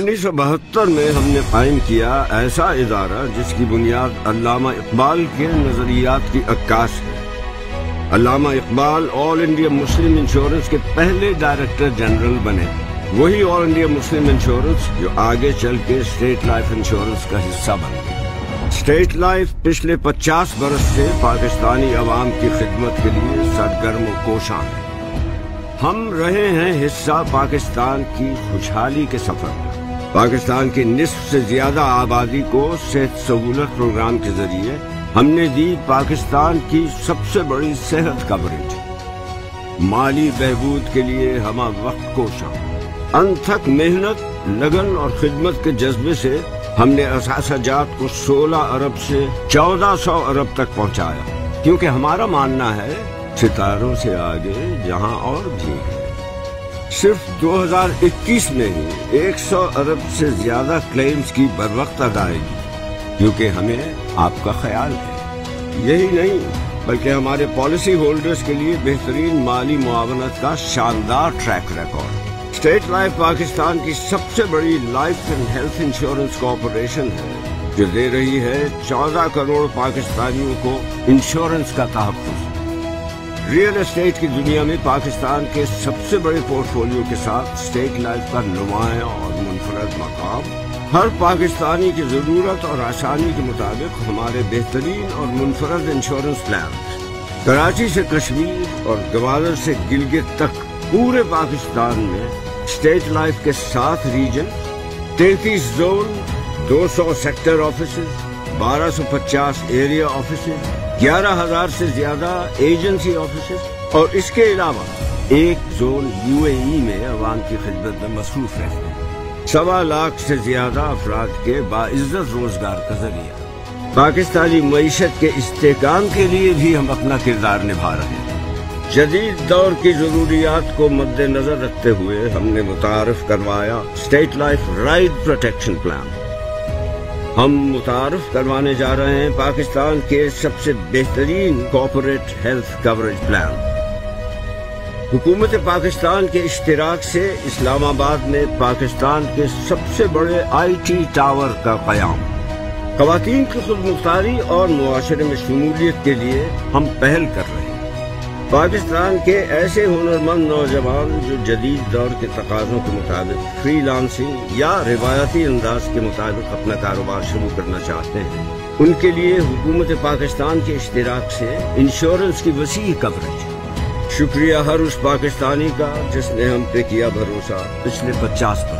1972 میں ہم نے قائم کیا ایسا ادارہ جس کی بنیاد علامہ اقبال کے نظریات کی عکاس ہے۔ علامہ اقبال آل انڈیا مسلم انشورنس کے پہلے ڈائریکٹر جنرل بنے، وہی آل انڈیا مسلم انشورنس جو آگے چل کے اسٹیٹ لائف انشورنس کا حصہ بن گئی۔ اسٹیٹ لائف پچھلے 50 برس سے پاکستانی عوام کی خدمت کے لیے سرگرم و کوشاں ہے۔ ہم رہے ہیں حصہ پاکستان کی خوشحالی کے سفر میں۔ پاکستان کی نصف سے زیادہ آبادی کو صحت سہولت پروگرام کے ذریعے ہم نے دی پاکستان کی سب سے بڑی صحت کوریج۔ مالی بہبود کے لیے ہم وقت کوشاں، انتھک محنت، لگن اور خدمت کے جذبے سے ہم نے اثاثہ جات کو 16 ارب سے 1400 ارب تک پہنچایا، کیونکہ ہمارا ماننا ہے ستاروں سے آگے جہاں اور بھی ہے۔ صرف 2021 میں ہی 100 ارب سے زیادہ کلیمز کی بروقت ادائیگی، کیونکہ ہمیں آپ کا خیال ہے۔ یہی نہیں بلکہ ہمارے پالیسی ہولڈرز کے لیے بہترین مالی معاونت کا شاندار track record. State life Pakistan کی سب سے بڑی life and health insurance corporation ہے، جو دے رہی ہے 14 کروڑ پاکستانیوں کو انشورنس کا تحفظ۔ ریئل اسٹیٹ کی دنیا میں پاکستان کے سب سے بڑے پورٹ فولیو کے ساتھ اسٹیٹ لائف کا نمایاں اور منفرد مقام، ہر پاکستانی کی ضرورت اور آسانی کے مطابق ہمارے بہترین اور منفرد انشورنس پلان، کراچی سے کشمیر اور گوادر سے گلگت تک پورے پاکستان میں اسٹیٹ لائف کے 7 region, 33 zone, 200 sector offices, 1250 area offices, 11,000 سے زیادہ ایجنسی آفیسز اور اس کے علاوہ ایک زون UAE میں عوام کی خدمت میں مصروف رہتے ہیں۔ 1.25 لاکھ سے زیادہ افراد کے باعزت روزگار کا ذریعہ۔ پاکستانی معیشت کے استحکام کے لیے بھی ہم اپنا کردار نبھا رہے ہیں۔ جدید دور کی ضروریات کو مد نظر رکھتے ہوئے ہم نے متعارف کروایا state life ride protection plan. ہم متعارف کروانے جا رہے ہیں پاکستان کے سب سے بہترین کارپوریٹ ہیلتھ کوریج پلان۔ حکومت پاکستان کے اشتراک سے اسلام آباد میں پاکستان کے سب سے بڑے IT ٹاور کا قیام۔ خواتین کی خود مختاری اور معاشرے میں شمولیت کے لیے ہم پہل کر رہے ہیں۔ پاکستان کے ایسے ہنرمند نوجوان جو جدید دور کے تقاضوں کے مطابق فری لانسنگ یا روایتی انداز کے مطابق اپنا کاروبار شروع کرنا چاہتے ہیں، ان کے لیے حکومت پاکستان کے اشتراک سے انشورنس کی وسیع کوریج۔ شکریہ ہر اس پاکستانی کا جس نے ہم پہ کیا بھروسہ پچھلے 50 برس۔